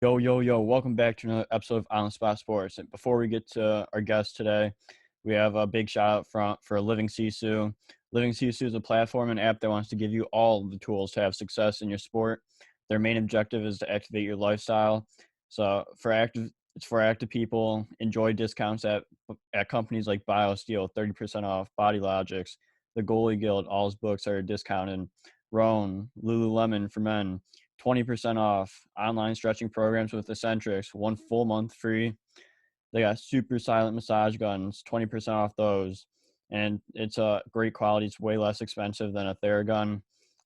Yo, yo, yo, welcome back to another episode of On the Spot Sports. And before we get to our guest today, we have a big shout out for Living Sisu. Living Sisu is a platform and app that wants to give you all the tools to have success in your sport. Their main objective is to activate your lifestyle. It's for active people. Enjoy discounts at companies like BioSteel, 30% off, Body Logics, the Goalie Guild, all his books are discounted. Roan, Lululemon for men, 20% off. Online stretching programs with Eccentrics, 1 full month free. They got super silent massage guns, 20% off those. And it's a great quality. It's way less expensive than a Theragun,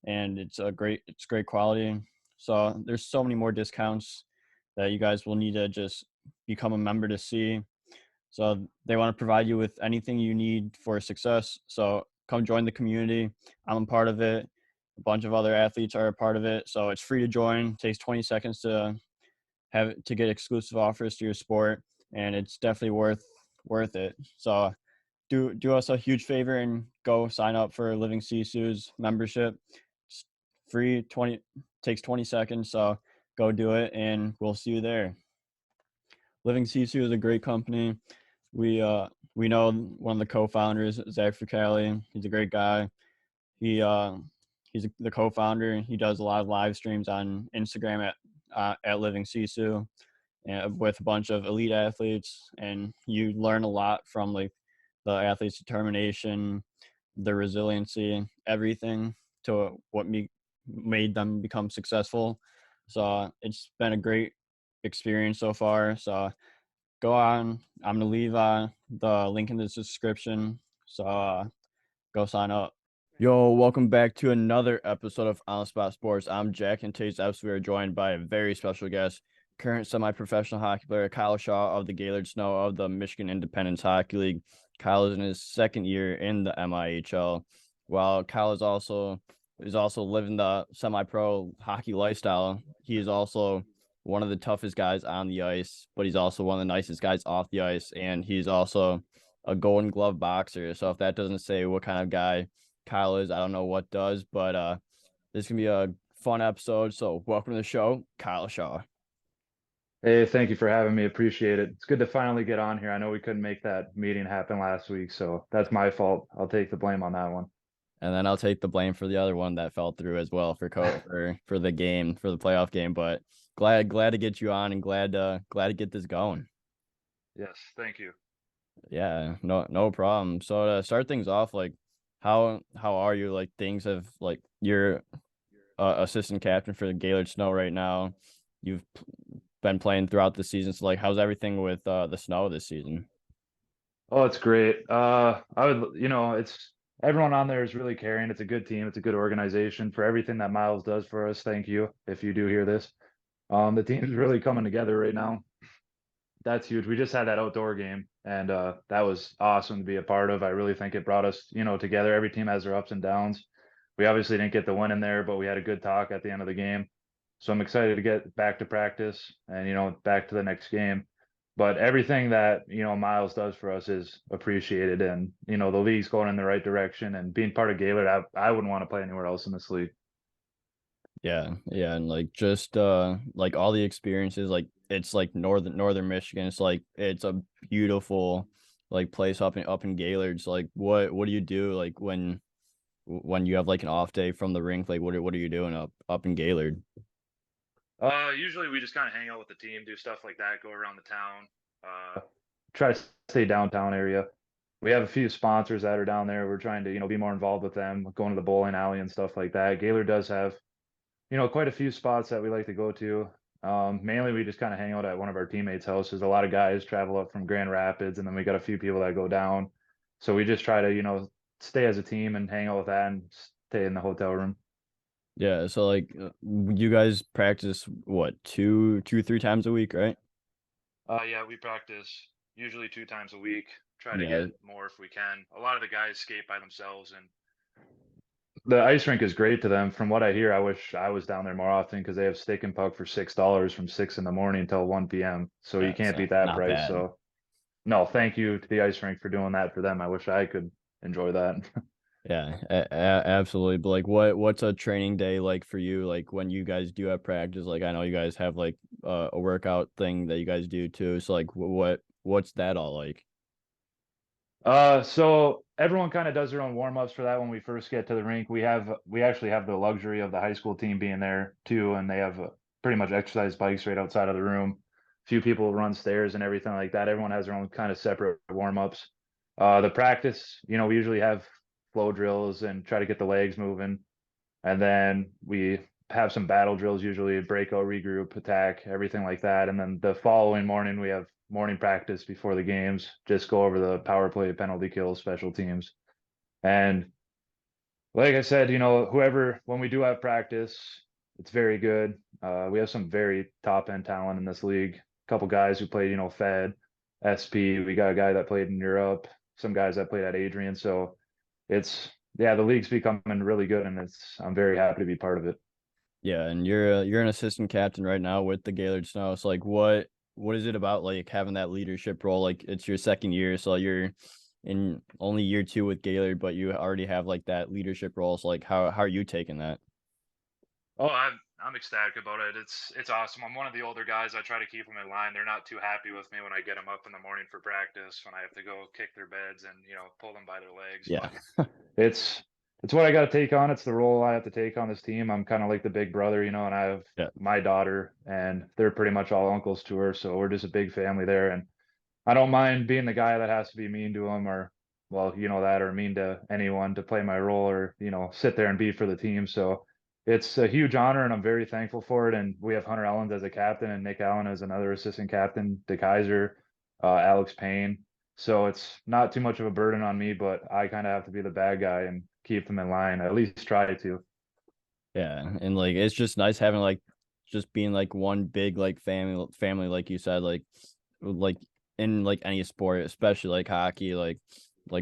and it's great quality. So there's so many more discounts that you guys will need to just become a member to see. So they want to provide you with anything you need for success. So come join the community. I'm a part of it. A bunch of other athletes are a part of it. So it's free to join. It takes 20 seconds to get exclusive offers to your sport, and it's definitely worth it. So do us a huge favor and go sign up for Living Sisu's membership. It's free, 20 takes 20 seconds. So go do it, and we'll see you there. Living Sisu is a great company. We know one of the co-founders, Zach Fricali. He's a great guy. He's the co-founder. He does a lot of live streams on Instagram at Living Sisu, and with a bunch of elite athletes, and you learn a lot from like the athletes' determination, their resiliency, everything to what made them become successful. So it's been a great experience so far. So go on. I'm gonna leave the link in the description. So go sign up. Yo, welcome back to another episode of On the Spot Sports. I'm Jack, and today's episode we are joined by a very special guest, current semi-professional hockey player Kyle Shaw of the Gaylord Snow of the Michigan Independence Hockey League. Kyle is in his second year in the MIHL, while Kyle is also living the semi-pro hockey lifestyle. He is also one of the toughest guys on the ice, but he's also one of the nicest guys off the ice, and he's also a Golden Glove boxer. So if that doesn't say what kind of guy Kyle is, I don't know what does, but this can be a fun episode. So welcome to the show, Kyle Shaw. Hey, thank you for having me. Appreciate it. It's good to finally get on here. I know we couldn't make that meeting happen last week, so that's my fault. I'll take the blame on that one. And then I'll take the blame for the other one that fell through as well for the game, for the playoff game. But glad to get you on, and glad to get this going. Yes, thank you. Yeah, no problem. So to start things off, like how are you? Like things have like you're assistant captain for the Gaylord Snow right now. You've been playing throughout the season. So like how's everything with the Snow this season? Oh, it's great. It's everyone on there is really caring. It's a good team. It's a good organization for everything that Miles does for us. Thank you if you do hear this. The team's really coming together right now. That's huge. We just had that outdoor game, and that was awesome to be a part of. I really think it brought us, together. Every team has their ups and downs. We obviously didn't get the win in there, but we had a good talk at the end of the game. So I'm excited to get back to practice and, back to the next game. But everything that, Miles does for us is appreciated. And, the league's going in the right direction, and being part of Gaylord, I wouldn't want to play anywhere else in this league. Yeah, and like just like all the experiences, like it's like northern Michigan. It's like it's a beautiful like place up in Gaylord. So like what do you do like when you have like an off day from the rink? Like what are you doing up in Gaylord? Usually we just kind of hang out with the team, do stuff like that, go around the town, try to stay downtown area. We have a few sponsors that are down there. We're trying to, be more involved with them, going to the bowling alley and stuff like that. Gaylord does have, quite a few spots that we like to go to. Mainly we just kind of hang out at one of our teammates' houses. A lot of guys travel up from Grand Rapids, and then we got a few people that go down. So we just try to, stay as a team and hang out with that and stay in the hotel room. Yeah, so like you guys practice what, three times a week, right? Yeah, we practice usually 2 times a week. Try to Yeah, get more if we can. A lot of the guys skate by themselves, and the ice rink is great to them. From what I hear, I wish I was down there more often because they have steak and puck for $6 from 6 in the morning until 1 p.m. So you can't so beat that not price. bad. So no, thank you to the ice rink for doing that for them. I wish I could enjoy that. Yeah, absolutely. But like, what's a training day like for you? Like when you guys do have practice, like I know you guys have like a workout thing that you guys do too. So like, what's that all like? So everyone kind of does their own warm-ups for that when we first get to the rink. We actually have the luxury of the high school team being there too, and they have pretty much exercise bikes right outside of the room. A few people run stairs and everything like that. Everyone has their own kind of separate warm-ups. The practice, we usually have flow drills and try to get the legs moving. And then we have some battle drills, usually breakout, regroup, attack, everything like that. And then the following morning, we have morning practice before the games, just go over the power play, penalty kills, special teams. And like I said, whoever, when we do have practice, it's very good. We have some very top end talent in this league. A couple guys who played, Fed, SP. We got a guy that played in Europe, some guys that played at Adrian. So it's, yeah, the league's becoming really good, and I'm very happy to be part of it. Yeah, and you're an assistant captain right now with the Gaylord Snow. So like, what is it about like having that leadership role? Like it's your second year, so you're in only year two with Gaylord, but you already have like that leadership role. So like, how are you taking that? Oh, I'm ecstatic about it. It's awesome. I'm one of the older guys. I try to keep them in line. They're not too happy with me when I get them up in the morning for practice, when I have to go kick their beds and pull them by their legs. Yeah, But it's it's what I got to take on. It's the role I have to take on this team. I'm kind of like the big brother, and I have yeah, my daughter, and they're pretty much all uncles to her. So we're just a big family there, and I don't mind being the guy that has to be mean to them or, well, that, or mean to anyone to play my role or, sit there and be for the team. So it's a huge honor and I'm very thankful for it. And we have Hunter Ellens as a captain and Nick Allen as another assistant captain, DeKaiser, Alex Payne. So it's not too much of a burden on me, but I kind of have to be the bad guy and keep them in line, at least try to. yeah. And like, it's just nice having like just being like one big like family, like you said, like in like any sport, especially like hockey, like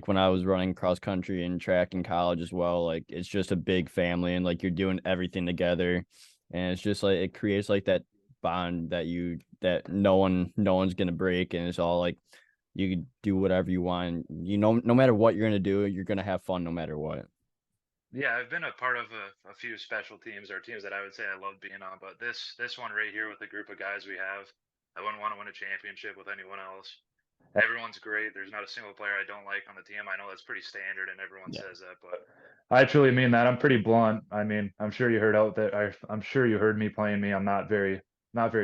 when I was running cross country and track in college as well, like it's just a big family and like you're doing everything together. And it's just like it creates like that bond that no one's gonna break, and it's all like you can do whatever you want. No matter what you're gonna do, you're gonna have fun no matter what. Yeah, I've been a part of a few special teams or teams that I would say I love being on, but this one right here with the group of guys we have, I wouldn't want to win a championship with anyone else. Everyone's great. There's not a single player I don't like on the team. I know that's pretty standard and everyone Yeah. says that, but I truly mean that. I'm pretty blunt. I mean, I'm sure you heard out that I'm sure you heard me playing me. I'm not very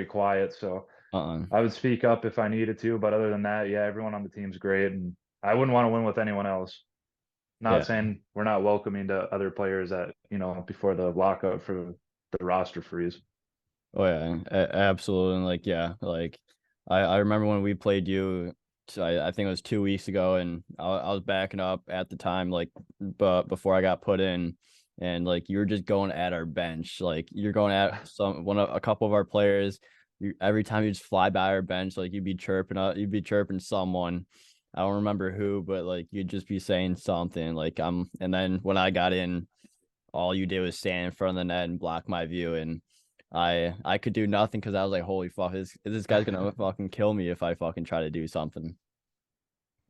quiet, so Uh-uh. I would speak up if I needed to, but other than that, yeah, everyone on the team's great and I wouldn't want to win with anyone else. Not Yeah. saying we're not welcoming to other players at, before the lockout for the roster freeze. Oh yeah, absolutely. And like yeah, like I remember when we played you. I think it was 2 weeks ago, and I was backing up at the time, like but before I got put in, and like you were just going at our bench, like you're going at a couple of our players. Every time you just fly by our bench, like you'd be chirping someone. I don't remember who, but like you'd just be saying something like and then when I got in, all you did was stand in front of the net and block my view, and I could do nothing because I was like, holy fuck, this guy's gonna fucking kill me if I fucking try to do something.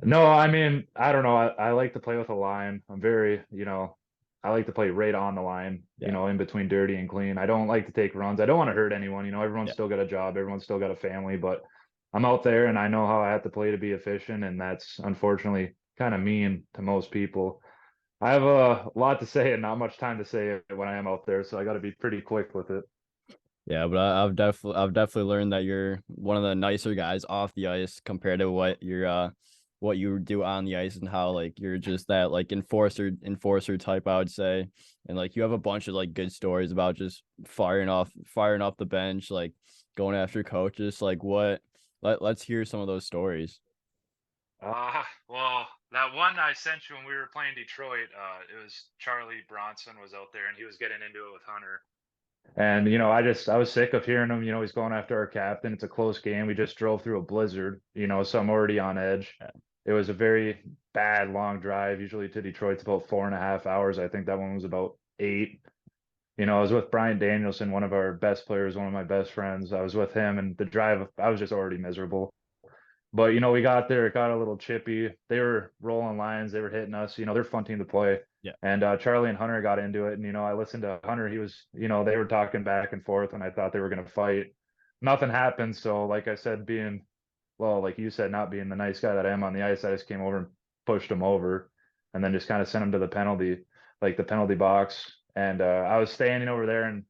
No, I mean, I don't know. I like to play with a line. I like to play right on the line, Yeah, in between dirty and clean. I don't like to take runs. I don't want to hurt anyone. Everyone's yeah, still got a job, everyone's still got a family, but I'm out there and I know how I have to play to be efficient, and that's unfortunately kind of mean to most people. I have a lot to say and not much time to say it when I am out there, so I got to be pretty quick with it. yeah. But I've definitely learned that you're one of the nicer guys off the ice compared to what you do on the ice, and how like you're just that like enforcer type, I would say. And like you have a bunch of like good stories about just firing off the bench, like going after coaches. Like let's hear some of those stories. Well, that one I sent you when we were playing Detroit, it was Charlie Bronson was out there and he was getting into it with Hunter. And I was sick of hearing him. He's going after our captain. It's a close game. We just drove through a blizzard. So I'm already on edge. It was a very bad long drive. Usually to Detroit's about 4.5 hours. I think that one was about 8. I was with Brian Danielson, one of our best players, one of my best friends. I was with him, and the drive, I was just already miserable. But we got there, it got a little chippy. They were rolling lines, they were hitting us. They're a fun team to play. Yeah. And Charlie and Hunter got into it, and I listened to Hunter. He was, they were talking back and forth, and I thought they were going to fight. Nothing happened. So, like I said, like you said, not being the nice guy that I am on the ice, I just came over and pushed him over, and then just kind of sent him to the penalty box. And I was standing over there, and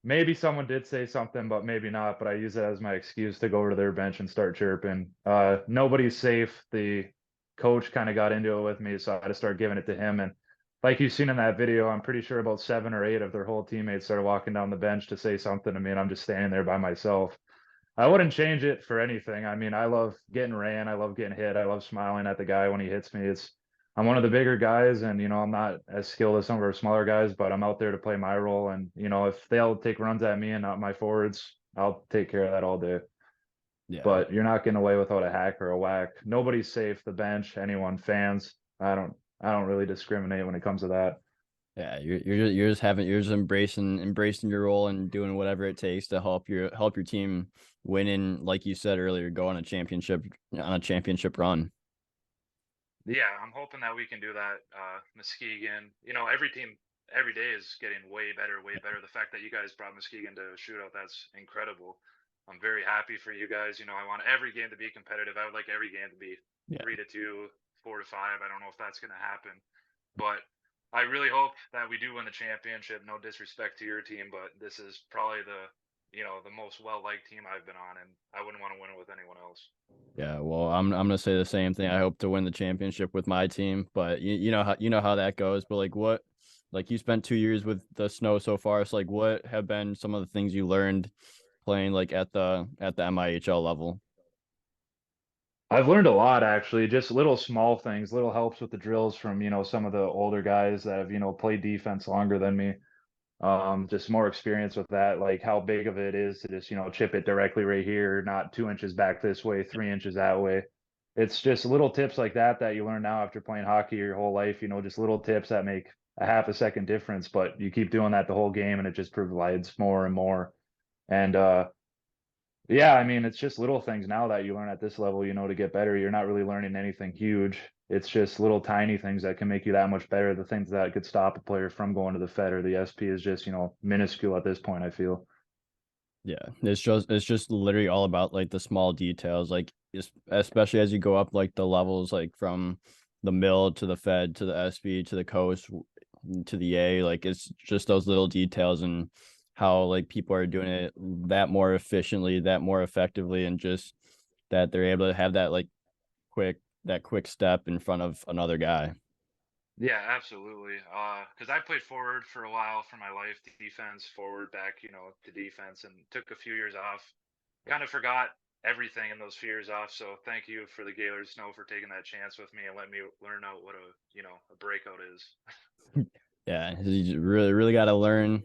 maybe someone did say something, but maybe not. But I use it as my excuse to go over to their bench and start chirping. Nobody's safe. The coach kind of got into it with me, so I had to start giving it to him. And like you've seen in that video, I'm pretty sure about 7 or 8 of their whole teammates started walking down the bench to say something to me, and I'm just standing there by myself. I wouldn't change it for anything. I mean, I love getting ran. I love getting hit. I love smiling at the guy when he hits me. I'm one of the bigger guys, and I'm not as skilled as some of our smaller guys, but I'm out there to play my role. And if they'll take runs at me and not my forwards, I'll take care of that all day. Yeah. But you're not getting away without a hack or a whack. Nobody's safe. The bench, anyone, fans. I don't really discriminate when it comes to that. Yeah, you're just embracing your role and doing whatever it takes to help your team win and, like you said earlier, go on a championship run. Yeah, I'm hoping that we can do that. Muskegon, every team every day is getting way better, way better. The fact that you guys brought Muskegon to a shootout, that's incredible. I'm very happy for you guys. I want every game to be competitive. I would like every game to be Yeah. 3-2, 4-5. I don't know if that's going to happen, but I really hope that we do win the championship. No disrespect to your team, but this is probably the most well-liked team I've been on, and I wouldn't want to win it with anyone else. Yeah, well, I'm gonna say the same thing. I hope to win the championship with my team, but you know how that goes. But like you spent 2 years with the Snow so far. So like, what have been some of the things you learned playing like at the MIHL level? I've learned a lot actually, just little small things, little helps with the drills from, some of the older guys that have, played defense longer than me. Just more experience with that, like how big of it is to just, chip it directly right here, not 2 inches back this way, 3 inches that way. It's just little tips like that that you learn now after playing hockey your whole life, just little tips that make a half a second difference, but you keep doing that the whole game and it just provides more and more. And yeah, I mean, it's just little things now that you learn at this level, to get better. You're not really learning anything huge. It's just little tiny things that can make you that much better. The things that could stop a player from going to the Fed or the SP is just, minuscule at this point, I feel. Yeah, it's just literally all about like the small details, like especially as you go up like the levels, like from the mill to the Fed to the SB to the coast to the A. Like it's just those little details and how like people are doing it that more efficiently, that more effectively, and just that they're able to have that quick step in front of another guy. Yeah, absolutely. Because I played forward for a while for my life, defense, forward, back, to defense, and took a few years off. Kind of forgot everything in those few years off. So thank you for the Gaylord Snow for taking that chance with me and let me learn out what a breakout is. Yeah, you really got to learn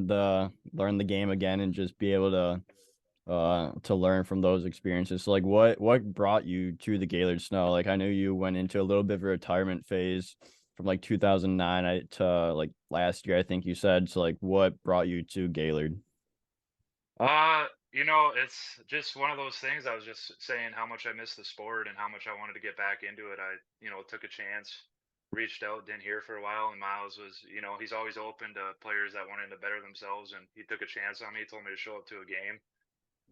the game again and just be able to learn from those experiences. So like what brought you to the Gaylord Snow? Like I knew you went into a little bit of a retirement phase from like 2009 to like last year, I think you said. So like what brought you to Gaylord? It's just one of those things. I was just saying how much I miss the sport and how much I wanted to get back into it. I, took a chance, reached out, didn't hear for a while, and Miles was, he's always open to players that wanted to better themselves, and he took a chance on me, told me to show up to a game.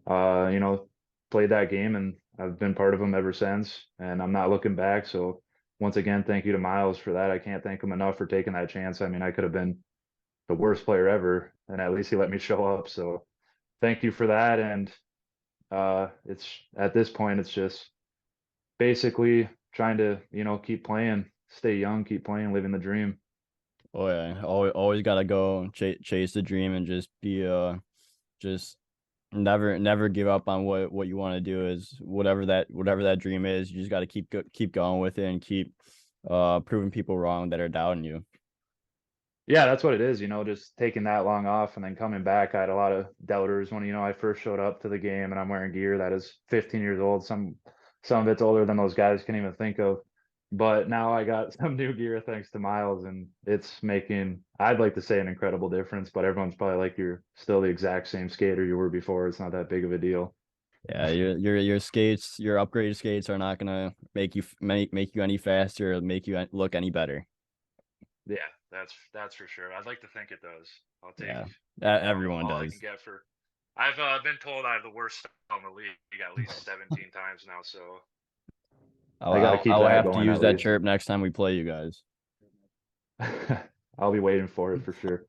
Uh, you know, Played that game, and I've been part of them ever since, and I'm not looking back. So once again, thank you to Miles for that. I can't thank him enough for taking that chance. I mean, I could have been the worst player ever, and at least he let me show up. So thank you for that. And it's at this point, it's just basically trying to, keep playing, stay young, keep playing, living the dream. Oh yeah, always gotta go chase the dream and just be just never give up on what you want to do is whatever that dream is. You just got to keep going with it and keep proving people wrong that are doubting you. Yeah, that's what it is, just taking that long off and then coming back. I had a lot of doubters when, I first showed up to the game and I'm wearing gear that is 15 years old. Some of it's older than those guys can even think of. But now I got some new gear thanks to Miles, and it's making, I'd like to say, an incredible difference, but everyone's probably like, you're still the exact same skater you were before. It's not that big of a deal. Yeah, your skates, your upgraded skates are not gonna make you any faster or make you look any better. Yeah, that's for sure. I'd like to think it does. I'll take, Yeah, everyone all I can does. get for. I've been told I have the worst style in the league at least 17 times now, so I got to I keep will that have to going use at that least. chirp next time we play you guys. I'll be waiting for it for sure.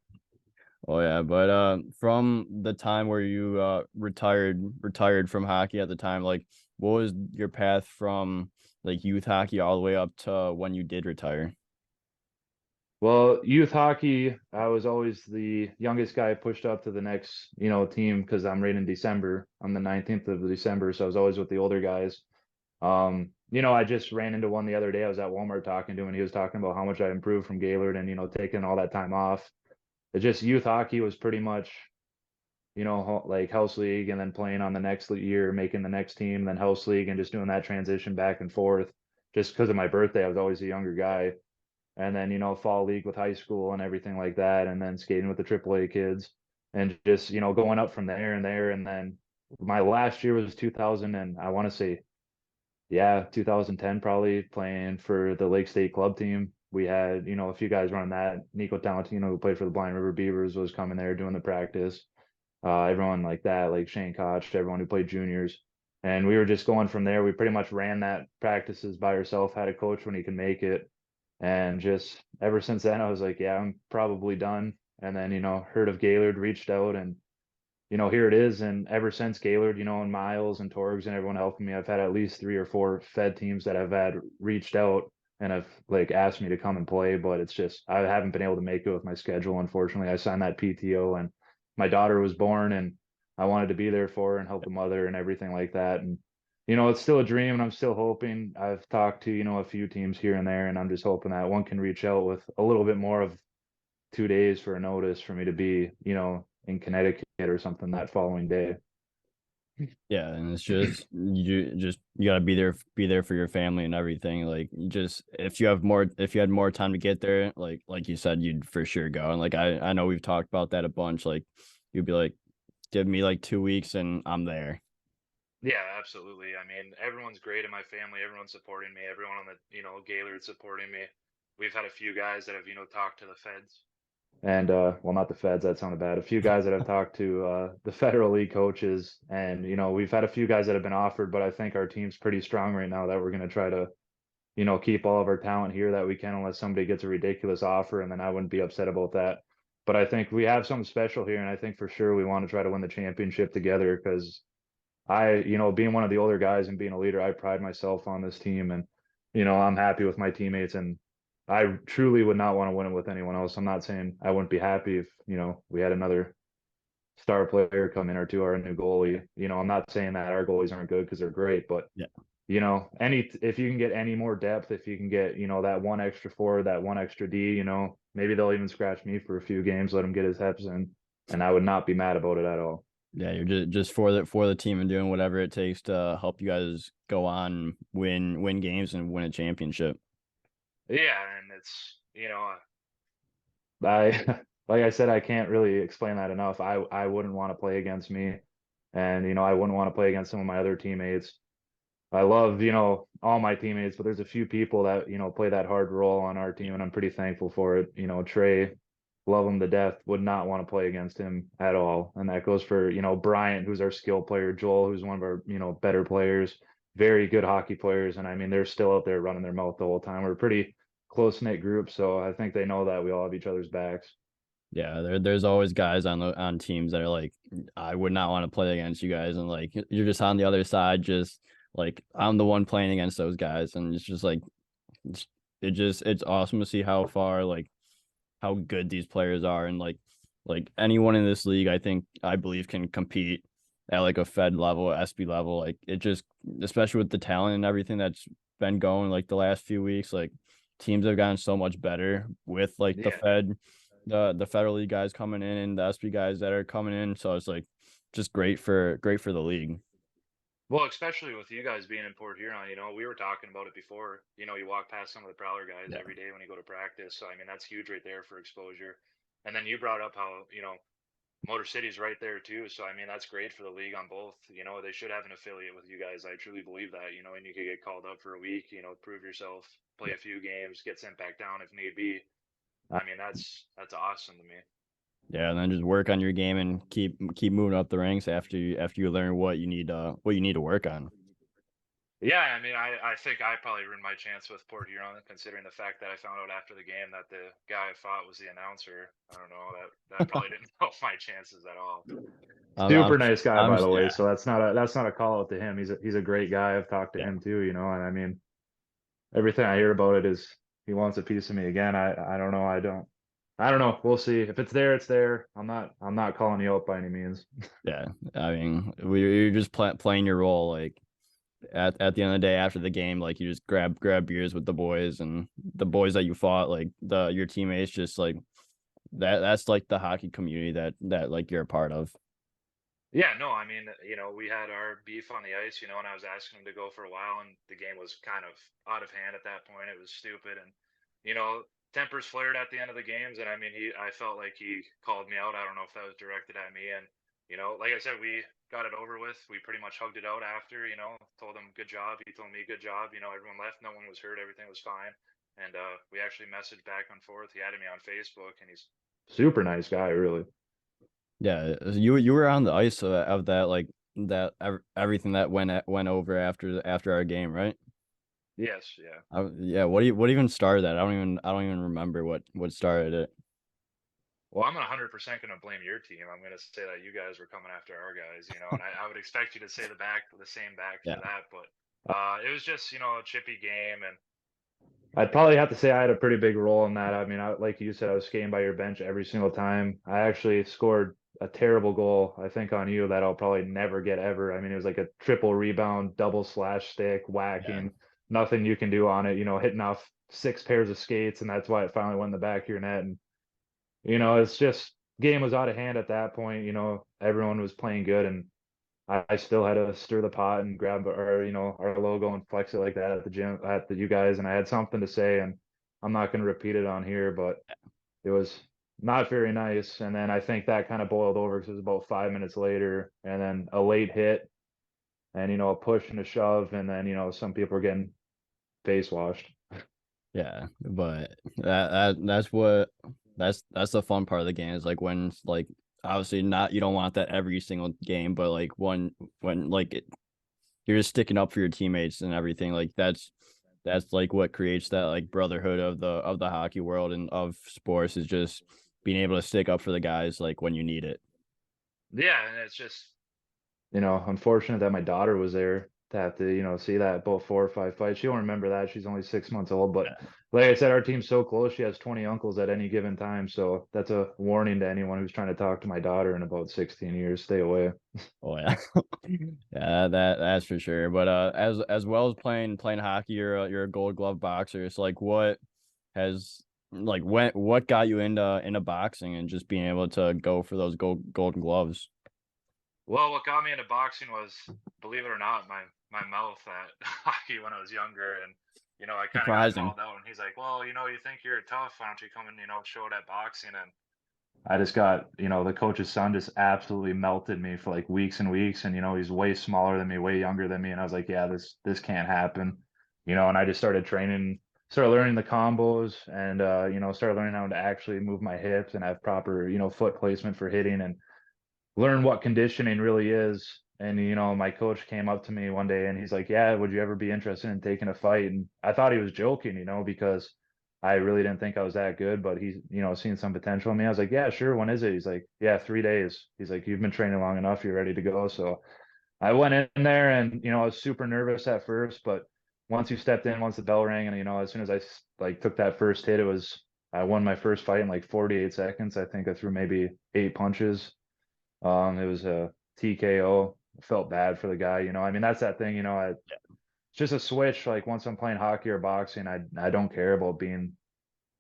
Oh yeah, but from the time where you retired from hockey at the time, like what was your path from like youth hockey all the way up to when you did retire? Well, youth hockey, I was always the youngest guy pushed up to the next, team because I'm right in December. I'm the 19th of December, so I was always with the older guys. I just ran into one the other day. I was at Walmart talking to him, and he was talking about how much I improved from Gaylord and, taking all that time off. It just youth hockey was pretty much, like house league and then playing on the next year, making the next team, then house league and just doing that transition back and forth. Just because of my birthday, I was always a younger guy. And then, fall league with high school and everything like that. And then skating with the AAA kids and just, going up from there and there. And then my last year was 2000 and I want to say, yeah, 2010 probably playing for the Lake State club team. We had, a few guys running that. Nico Talentino, who played for the Blind River Beavers, was coming there doing the practice. Everyone like that, like Shane Koch, everyone who played juniors. And we were just going from there. We pretty much ran that practices by ourselves, had a coach when he could make it. And just ever since then, I was like, yeah, I'm probably done. And then, heard of Gaylord, reached out, and here it is. And ever since Gaylord, and Miles and Torgs and everyone helping me, I've had at least 3 or 4 Fed teams that have had reached out and have like asked me to come and play. But it's just I haven't been able to make it with my schedule. Unfortunately, I signed that PTO, and my daughter was born, and I wanted to be there for her and help the mother and everything like that. And it's still a dream, and I'm still hoping. I've talked to a few teams here and there, and I'm just hoping that one can reach out with a little bit more of 2 days for a notice for me to be, in Connecticut or something that following day. Yeah, and it's just you gotta be there for your family and everything. Like you just if you had more time to get there, like you said, you'd for sure go. And like I know we've talked about that a bunch. Like you'd be like, give me like 2 weeks and I'm there. Yeah, absolutely. I mean, everyone's great in my family. Everyone's supporting me. Everyone on the, Gaylord supporting me. We've had a few guys that have, talked to the feds. And well, not the feds, that sounded bad. A few guys that have talked to the federal league coaches, and we've had a few guys that have been offered, but I think our team's pretty strong right now that we're going to try to keep all of our talent here that we can, unless somebody gets a ridiculous offer, and then I wouldn't be upset about that. But I think we have something special here, and I think for sure we want to try to win the championship together because being one of the older guys and being a leader, I pride myself on this team, and I'm happy with my teammates, and I truly would not want to win it with anyone else. I'm not saying I wouldn't be happy if we had another star player come in or two, or a new goalie. I'm not saying that our goalies aren't good because they're great, but Yeah. any if you can get any more depth, if you can get that one extra forward, that one extra D, maybe they'll even scratch me for a few games, let him get his reps in, and I would not be mad about it at all. Yeah, you're just for the team and doing whatever it takes to help you guys go on, win games and win a championship. Yeah, and it's I like I said, I can't really explain that enough. I wouldn't want to play against me, and I wouldn't want to play against some of my other teammates. I love, all my teammates, but there's a few people that, play that hard role on our team, and I'm pretty thankful for it. Trey, love him to death, would not want to play against him at all. And that goes for, Bryant, who's our skill player, Joel, who's one of our, better players, very good hockey players. And I mean, they're still out there running their mouth the whole time. We're a pretty close-knit group, so I think they know that we all have each other's backs. Yeah, there's always guys on teams that are like, I would not want to play against you guys, and like you're just on the other side, just like I'm the one playing against those guys, and it's just like it's, it's awesome to see how far like how good these players are, and like anyone in this league, I believe can compete at like a Fed level, SB level, like it just especially with the talent and everything that's been going like the last few weeks, like teams have gotten so much better with like the Yeah. Fed the federal league guys coming in and the SB guys that are coming in. So it's like just great for the league. Well, especially with you guys being in Port Huron, we were talking about it before. You walk past some of the Prowler guys Yeah. every day when you go to practice. So, I mean, that's huge right there for exposure. And then you brought up how, Motor City's right there too. So, I mean, that's great for the league on both. They should have an affiliate with you guys. I truly believe that, and you could get called up for a week, prove yourself, play Yeah. a few games, get sent back down if need be. I mean, that's awesome to me. Yeah, and then just work on your game and keep moving up the ranks after you learn what you need to work on. Yeah, I mean, I think I probably ruined my chance with Port Huron, considering the fact that I found out after the game that the guy I fought was the announcer. I don't know, that probably didn't help my chances at all. I'm, I'm, Super nice guy, I'm by the way. yeah, So that's not a call out to him. He's a great guy. I've talked to yeah, him too, and I mean, everything I hear about it is he wants a piece of me again. I don't know. I don't know. We'll see. If it's there, it's there. I'm not calling you out by any means. yeah. I mean, you're just playing your role. Like at the end of the day, after the game, like you just grab beers with the boys and the boys that you fought, like the your teammates, just like that's like the hockey community that like you're a part of. Yeah, no, I mean, we had our beef on the ice, and I was asking him to go for a while, and the game was kind of out of hand at that point. It was stupid, and you know, tempers flared at the end of the games, and I mean, I felt like he called me out. I don't know if that was directed at me, and like I said, we got it over with. We pretty much hugged it out after, told him good job. He told me good job. Everyone left, no one was hurt, everything was fine, and we actually messaged back and forth. He added me on Facebook, and he's super nice guy, really. Yeah, you were on the ice of that like that everything that went over after our game, right? Yes, yeah. Yeah, what even started that? I don't even remember what started it. Well, I'm 100% going to blame your team. I'm going to say that you guys were coming after our guys, and I would expect you to say the same back for Yeah, that. But it was just, a chippy game, and I'd yeah, probably have to say I had a pretty big role in that. I mean, like you said, I was skating by your bench every single time. I actually scored a terrible goal, I think, on you that I'll probably never get ever. I mean, it was like a triple rebound, double slash stick, yeah, whacking, nothing you can do on it, hitting off six pairs of skates, and that's why it finally went in the back of your net. And it's just game was out of hand at that point. Everyone was playing good, and I still had to stir the pot and grab our logo and flex it like that at the gym at the you guys, and I had something to say, and I'm not going to repeat it on here, but it was not very nice. And then I think that kind of boiled over because it was about 5 minutes later, and then a late hit, and a push and a shove, and then some people are getting face washed. yeah. But that's the fun part of the game is like when like obviously not you don't want that every single game, but like when like you're just sticking up for your teammates and everything. Like that's like what creates that like brotherhood of the hockey world and of sports is just being able to stick up for the guys like when you need it. Yeah, and it's just unfortunate that my daughter was there to have to, see that about 4 or 5 fights. She won't remember that. She's only 6 months old. But Yeah. like I said, our team's so close. She has 20 uncles at any given time. So that's a warning to anyone who's trying to talk to my daughter in about 16 years. Stay away. Oh yeah. Yeah, that's for sure. But as well as playing hockey, you're a Gold Glove boxer. It's like has what got you into boxing and just being able to go for those golden gloves? Well, what got me into boxing was, believe it or not, my mouth at hockey when I was younger. And, I kind of got Surprising. called out. And he's like, well, you think you're tough. Why don't you come and, show it at boxing? And I just got, the coach's son just absolutely melted me for like weeks and weeks. And, he's way smaller than me, way younger than me. And I was like, yeah, this can't happen. And I just started training, started learning the combos and started learning how to actually move my hips and have proper, foot placement for hitting and learn what conditioning really is. And my coach came up to me one day and he's like, "Yeah, would you ever be interested in taking a fight?" And I thought he was joking, because I really didn't think I was that good, but he's, seen some potential in me. I was like, "Yeah, sure. When is it?" He's like, "Yeah, 3 days." He's like, "You've been training long enough. You're ready to go." So I went in there and, I was super nervous at first, but once you stepped in, once the bell rang and, as soon as I like took that first hit, I won my first fight in like 48 seconds. I think I threw maybe 8 punches. It was a TKO. Felt bad for the guy, I mean, that's that thing, it's just a switch. Like once I'm playing hockey or boxing, I don't care about being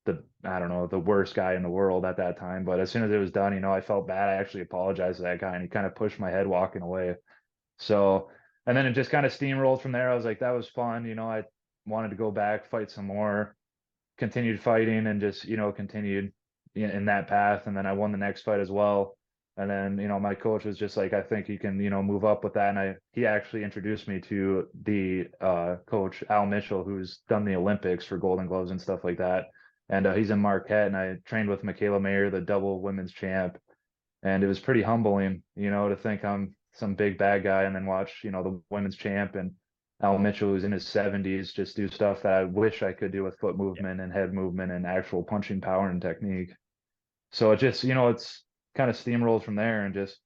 I don't know, the worst guy in the world at that time. But as soon as it was done, I felt bad. I actually apologized to that guy and he kind of pushed my head walking away. So, and then it just kind of steamrolled from there. I was like, that was fun. I wanted to go back, fight some more, continued fighting and just, continued in that path. And then I won the next fight as well. And then, my coach was just like, I think you can, move up with that. And he actually introduced me to the coach, Al Mitchell, who's done the Olympics for Golden Gloves and stuff like that. and he's in Marquette, and I trained with Michaela Mayer, the double women's champ, and it was pretty humbling, to think I'm some big bad guy and then watch, the women's champ and Al Mitchell, who's in his 70s, just do stuff that I wish I could do with foot Yeah. movement and head movement and actual punching power and technique. So it just, it's kind of steamrolled from there and just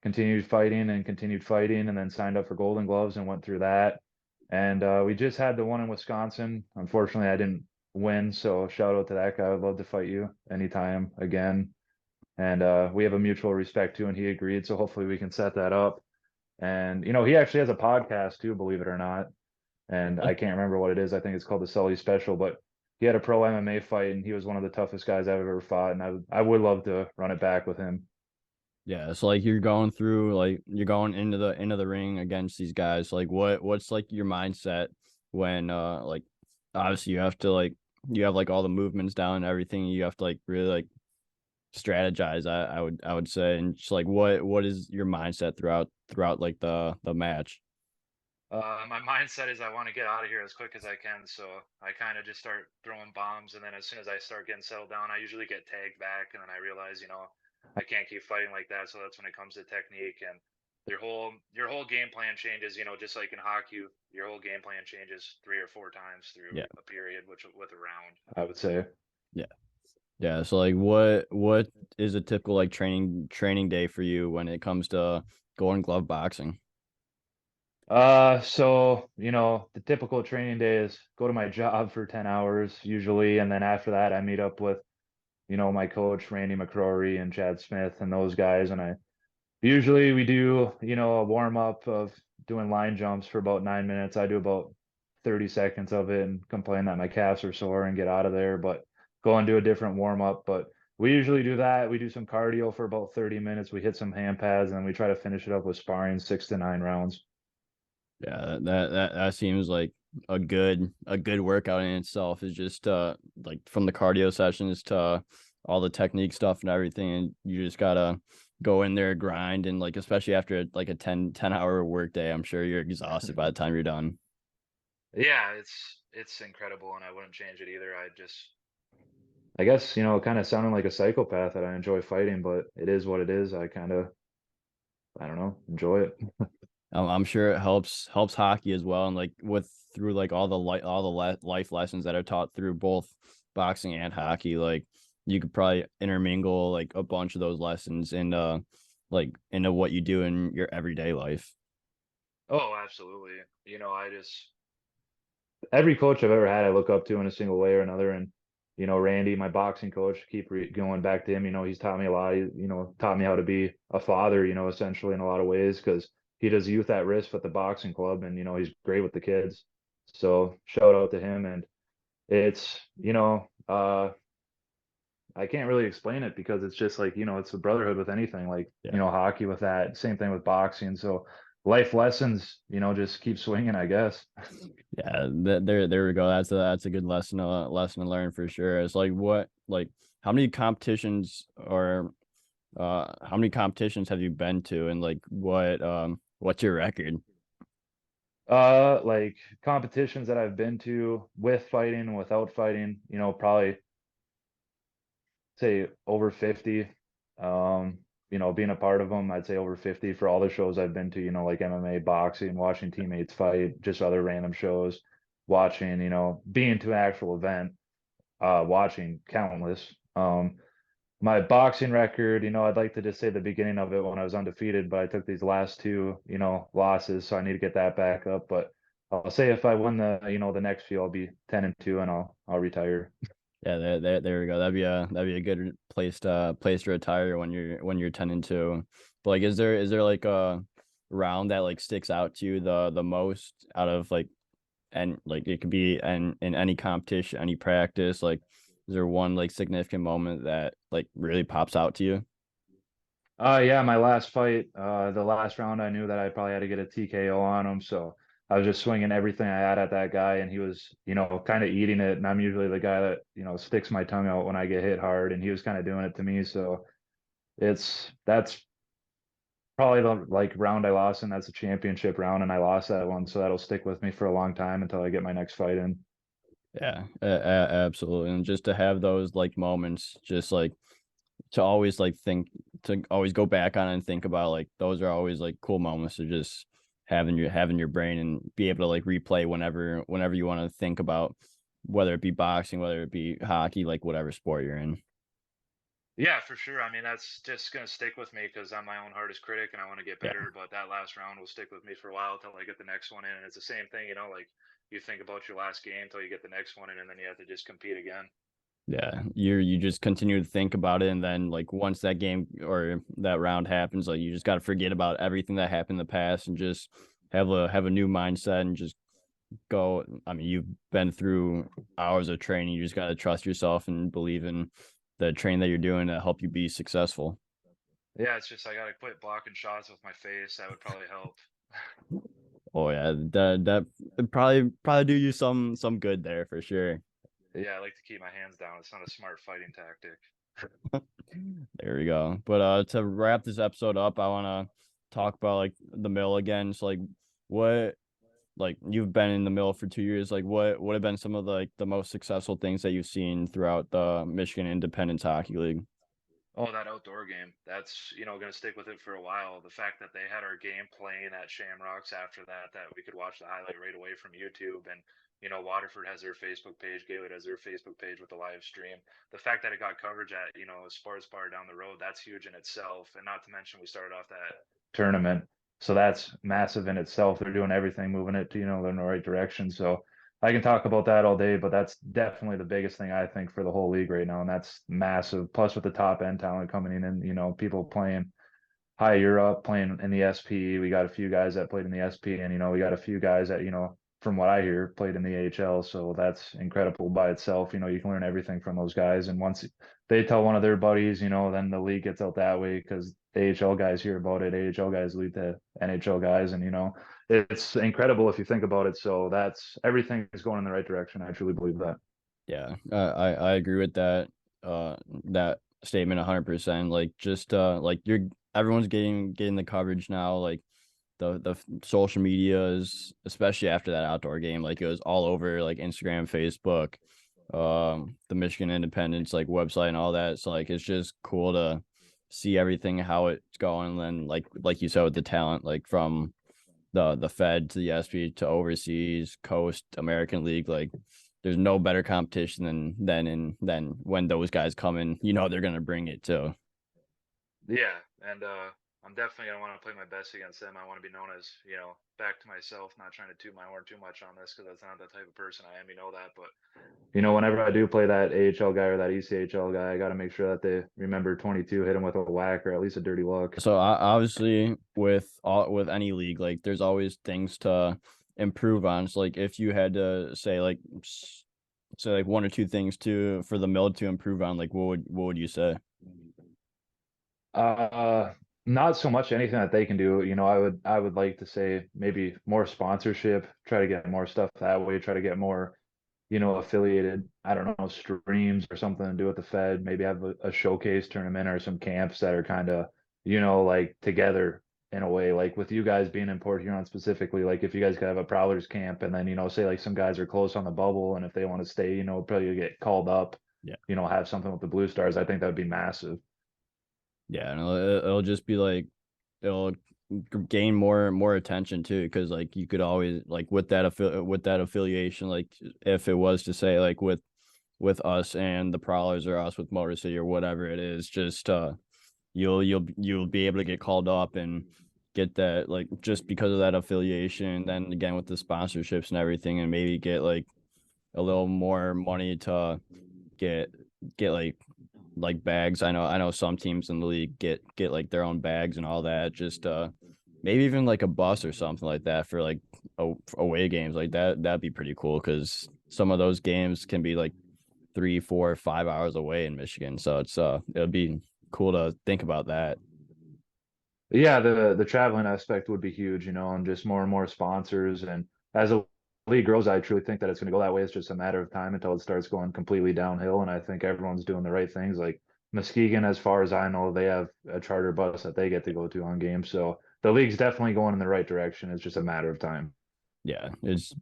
continued fighting and then signed up for Golden Gloves and went through that. And we just had the one in Wisconsin. Unfortunately, I didn't win. So shout out to that guy. I'd love to fight you anytime again. And we have a mutual respect too, and he agreed. So hopefully we can set that up. And he actually has a podcast too, believe it or not. And I can't remember what it is. I think it's called the Sully Special, but he had a pro MMA fight and he was one of the toughest guys I've ever fought. And I would love to run it back with him. Yeah, it's like you're going through like you're going into the ring against these guys. Like what's like your mindset when like obviously you have to like you have like all the movements down and everything. You have to like really like strategize. I would say, and just like what is your mindset throughout like the match? My mindset is I want to get out of here as quick as I can. So I kind of just start throwing bombs. And then as soon as I start getting settled down, I usually get tagged back. And then I realize, I can't keep fighting like that. So that's when it comes to technique and your whole game plan changes, just like in hockey, your whole game plan changes 3 or 4 times through Yeah, a period, which with a round, I would say. yeah, yeah. So like what is a typical like training day for you when it comes to Golden Glove boxing? So, the typical training day is go to my job for 10 hours usually. And then after that, I meet up with, my coach, Randy McCrory and Chad Smith and those guys. And usually we do, a warm up of doing line jumps for about 9 minutes. I do about 30 seconds of it and complain that my calves are sore and get out of there, but go and do a different warm up. But we usually do that. We do some cardio for about 30 minutes. We hit some hand pads and then we try to finish it up with sparring 6 to 9 rounds. Yeah, that seems like a good workout in itself. Is just like from the cardio sessions to all the technique stuff and everything, and you just gotta go in there, grind, and like especially after like a ten hour work day, I'm sure you're exhausted by the time you're done. Yeah, it's incredible and I wouldn't change it either. I guess, kind of sounding like a psychopath that I enjoy fighting, but it is what it is. I don't know, enjoy it. I'm sure it helps hockey as well, and like with through like all the life lessons that are taught through both boxing and hockey. Like you could probably intermingle like a bunch of those lessons into like into what you do in your everyday life. Oh, absolutely. Every coach I've ever had, I look up to in a single way or another. And, Randy, my boxing coach, keep going back to him. He's taught me a lot. He, taught me how to be a father, essentially in a lot of ways because he does youth at risk at the boxing club and, he's great with the kids. So shout out to him. And it's, I can't really explain it because it's just like, it's a brotherhood with anything like, Yeah. hockey with that. Same thing with boxing. So life lessons, just keep swinging, I guess. Yeah, there we go. That's a good lesson to learn for sure. It's like what like how many competitions or how many competitions have you been to and like what's your record? Like competitions that I've been to with fighting and without fighting, probably say over 50. Being a part of them, I'd say over 50 for all the shows I've been to, like MMA, boxing, watching teammates fight, just other random shows, watching, being to an actual event, watching countless. My boxing record, I'd like to just say the beginning of it when I was undefeated, but I took these last two, losses, so I need to get that back up. But I'll say if I win the next few, I'll be 10-2 and I'll retire. Yeah, there we go. That'd be a good place to retire when you're 10-2. But like is there like a round that like sticks out to you the most out of like and like it could be in any competition, any practice, like is there one like significant moment that like really pops out to you? Yeah, my last fight, the last round, I knew that I probably had to get a TKO on him, so I was just swinging everything I had at that guy, and he was, kind of eating it. And I'm usually the guy that, sticks my tongue out when I get hit hard, and he was kind of doing it to me. So that's probably the like round I lost, and that's a championship round, and I lost that one, so that'll stick with me for a long time until I get my next fight in. Yeah, absolutely. And just to have those like moments, just like to always like think to always go back on it and think about like those are always like cool moments to just having your brain and be able to like replay whenever you want to think about whether it be boxing, whether it be hockey, like whatever sport you're in. Yeah, for sure. I mean, that's just gonna stick with me because I'm my own hardest critic and I want to get Yeah. better. But that last round will stick with me for a while until I get the next one in. And it's the same thing, like you think about your last game until you get the next one in, and then you have to just compete again. Yeah, you just continue to think about it, and then like once that game or that round happens, like you just got to forget about everything that happened in the past and just have a new mindset and just go. I mean, you've been through hours of training. You just got to trust yourself and believe in the training that you're doing to help you be successful. Yeah, it's just I gotta quit blocking shots with my face. That would probably help. Oh yeah, that probably do you some good there for sure. Yeah, I like to keep my hands down. It's not a smart fighting tactic. There we go. But to wrap this episode up, I want to talk about like the mill again. So like what like you've been in the mill for 2 years. Like what have been some of the like the most successful things that you've seen throughout the Michigan Independence Hockey League? Oh, that outdoor game. That's, going to stick with it for a while. The fact that they had our game playing at Shamrocks after that we could watch the highlight right away from YouTube. And, Waterford has their Facebook page, Gaylord has their Facebook page with the live stream. The fact that it got coverage at, a sports bar down the road, that's huge in itself. And not to mention, we started off that tournament. So that's massive in itself. They're doing everything, moving it to, they're in the right direction. So I can talk about that all day, but that's definitely the biggest thing I think for the whole league right now, and that's massive. Plus, with the top end talent coming in, and people playing high Europe, playing in the SP. We got a few guys that played in the SP, and we got a few guys that from what I hear, played in the AHL. So that's incredible by itself. You can learn everything from those guys, and once they tell one of their buddies, then the league gets out that way because AHL guys hear about it. AHL guys lead to NHL guys, and it's incredible if you think about it. So that's everything is going in the right direction. I truly believe that. Yeah, I agree with that statement 100%. Like just like you're everyone's getting the coverage now. Like the social media is especially after that outdoor game, like it was all over like Instagram, Facebook, the Michigan Independence like website and all that. So like it's just cool to see everything how it's going. And then like you said with the talent, like from the Fed to the SP to overseas, Coast, American League, like there's no better competition than when those guys come in, they're gonna bring it too. Yeah, and I'm definitely gonna want to play my best against them. I want to be known as, back to myself, not trying to toot my horn too much on this because that's not the type of person I am. You know that, but whenever I do play that AHL guy or that ECHL guy, I got to make sure that they remember 22, hit him with a whack or at least a dirty look. So obviously with any league, like there's always things to improve on. So like if you had to say like one or two things to for the mill to improve on, like what would you say? Uh, Not so much anything that they can do. I would like to say maybe more sponsorship, try to get more stuff that way, try to get more affiliated, I don't know, streams or something to do with the Fed, maybe have a showcase tournament or some camps that are kind of, like together in a way, like with you guys being in Port Huron specifically, like if you guys could have a Prowlers camp and then, say like some guys are close on the bubble and if they want to stay, probably get called up, Yeah. have something with the Blue Stars, I think that would be massive. Yeah, and it'll just be like it'll gain more attention too because like you could always like with that affiliation, like if it was to say like with us and the Prowlers or us with Motor City or whatever it is, just you'll be able to get called up and get that like just because of that affiliation. Then again with the sponsorships and everything, and maybe get like a little more money to get get like bags. I know some teams in the league get like their own bags and all that. Just maybe even like a bus or something like that for like away games like that. That'd be pretty cool because some of those games can be like 3, 4, 5 hours away in Michigan. So it'll be cool to think about that. Yeah, the traveling aspect would be huge, and just more and more sponsors. And as the league grows, I truly think that it's going to go that way. It's just a matter of time until it starts going completely downhill. And I think everyone's doing the right things. Like Muskegon, as far as I know, they have a charter bus that they get to go to on games. So the league's definitely going in the right direction. It's just a matter of time. Yeah, it's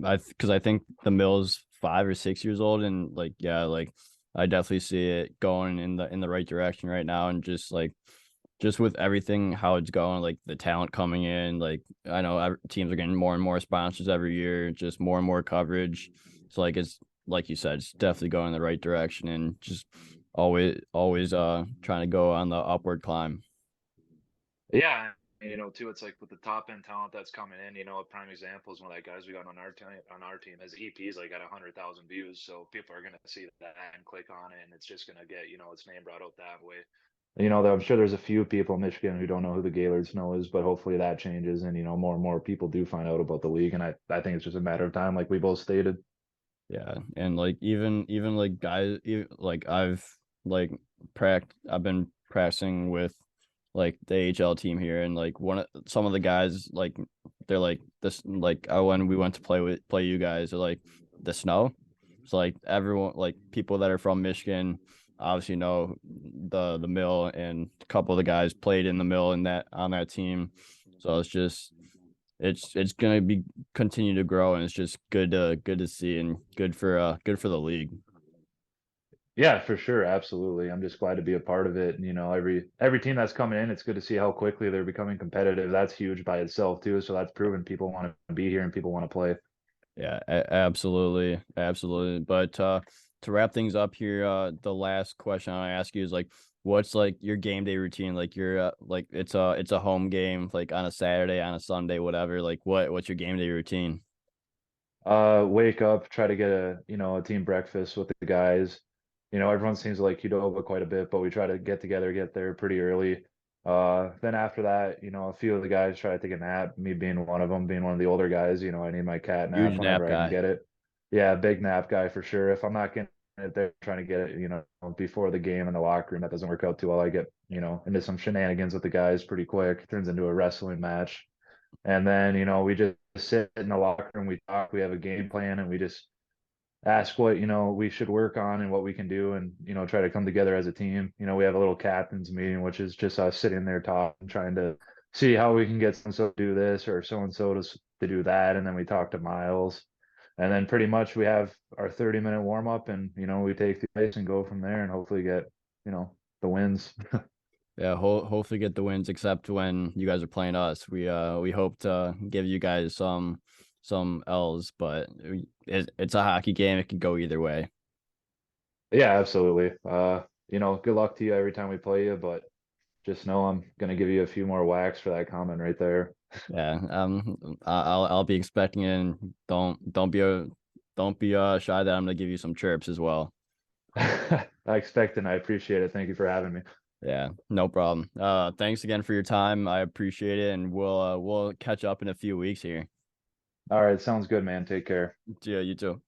I because I think the Mills 5 or 6 years old, and like yeah, like I definitely see it going in the right direction right now, and just with everything how it's going, like the talent coming in, like I know teams are getting more and more sponsors every year, just more and more coverage. So like it's like you said, it's definitely going in the right direction, and just always trying to go on the upward climb. Yeah, too, it's like with the top end talent that's coming in, a prime example is one of the guys we got on our team. His EP's like got 100,000 views, so people are gonna see that and click on it, and it's just gonna get its name brought out that way. I'm sure there's a few people in Michigan who don't know who the Gaylord Snow is, but hopefully that changes, and more and more people do find out about the league, and I think it's just a matter of time, like we both stated. Yeah, and like even like guys, like I've been practicing with like the AHL team here, and like some of the guys like they're like this like when we went to play you guys, they're like the snow. So like everyone like people that are from Michigan obviously know the mill, and a couple of the guys played in the mill and that on that team. So it's gonna be continue to grow, and it's just good to see, and good for the league. Yeah, for sure, absolutely. I'm just glad to be a part of it. And every team that's coming in, it's good to see how quickly they're becoming competitive. That's huge by itself too. So that's proven people want to be here and people want to play. Yeah, absolutely, absolutely. But to wrap things up here, the last question I ask you is like, what's like your game day routine? Like your like it's a home game, like on a Saturday, on a Sunday, whatever. Like what's your game day routine? Wake up, try to get a team breakfast with the guys. Everyone seems to like Qdoba quite a bit, but we try to get there pretty early. Then after that, a few of the guys try to take a nap, me being one of them, being one of the older guys, I need my cat nap Huge nap whenever I can guy. get it. Yeah, big nap guy for sure. If I'm not getting it there, trying to get it, before the game in the locker room, that doesn't work out too well. I get, into some shenanigans with the guys pretty quick. It turns into a wrestling match. And then, we just sit in the locker room, we talk, we have a game plan, and we just ask what, we should work on and what we can do and, try to come together as a team. We have a little captain's meeting, which is just us sitting there talking, trying to see how we can get so and so to do this or so and so to do that. And then we talk to Miles. And then pretty much we have our 30-minute warm up and, we take the ice and go from there and hopefully get, the wins. Yeah, hopefully get the wins. Except when you guys are playing us, we hope to give you guys some L's, but it's a hockey game. It can go either way. Yeah, absolutely. Good luck to you every time we play you, but just know I'm gonna give you a few more whacks for that comment right there. Yeah, I'll be expecting it. And don't be shy that I'm gonna give you some chirps as well. I expect and I appreciate it. Thank you for having me. Yeah, no problem. Thanks again for your time. I appreciate it, and we'll catch up in a few weeks here. All right, sounds good, man. Take care. Yeah, you too.